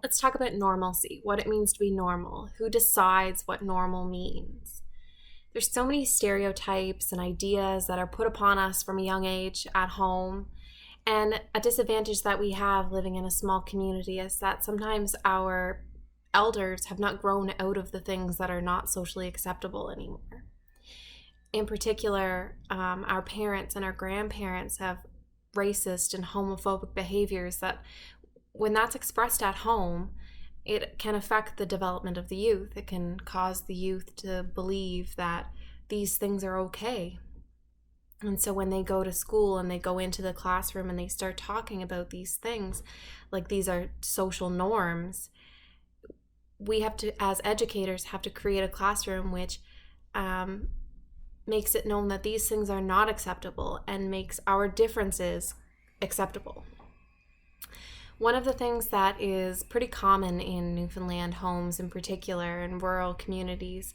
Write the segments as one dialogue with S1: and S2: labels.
S1: Let's talk about normalcy, what it means to be normal, who decides what normal means. There's so many stereotypes and ideas that are put upon us from a young age at home. And a disadvantage that we have living in a small community is that sometimes our elders have not grown out of the things that are not socially acceptable anymore. In particular, our parents and our grandparents have racist and homophobic behaviors that, when that's expressed at home, it can affect the development of the youth. It can cause the youth to believe that these things are okay. And so when they go to school and they go into the classroom and they start talking about these things, like these are social norms, we have to, as educators, have to create a classroom which makes it known that these things are not acceptable and makes our differences acceptable. One of the things that is pretty common in Newfoundland homes, in particular in rural communities,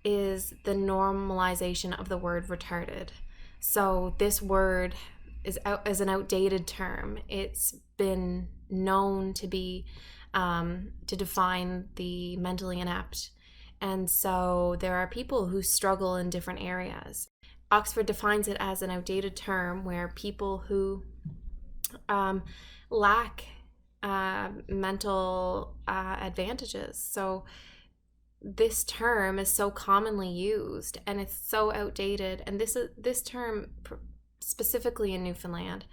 S1: is the normalization of the word retarded. So this word is an outdated term. It's been known to be to define the mentally inept. And so there are people who struggle in different areas. Oxford defines it as an outdated term where people who lack mental advantages. So this term is so commonly used and it's so outdated. And this term, specifically in Newfoundland,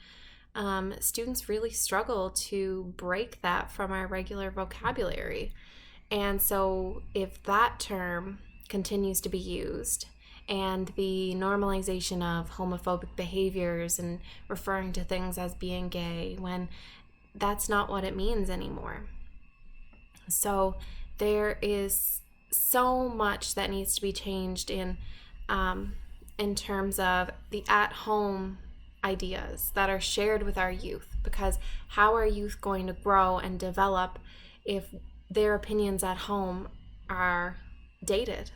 S1: students really struggle to break that from our regular vocabulary. And so if that term continues to be used, and the normalization of homophobic behaviors and referring to things as being gay, when that's not what it means anymore. So there is so much that needs to be changed in terms of the at-home ideas that are shared with our youth, because how are youth going to grow and develop if their opinions at home are dated?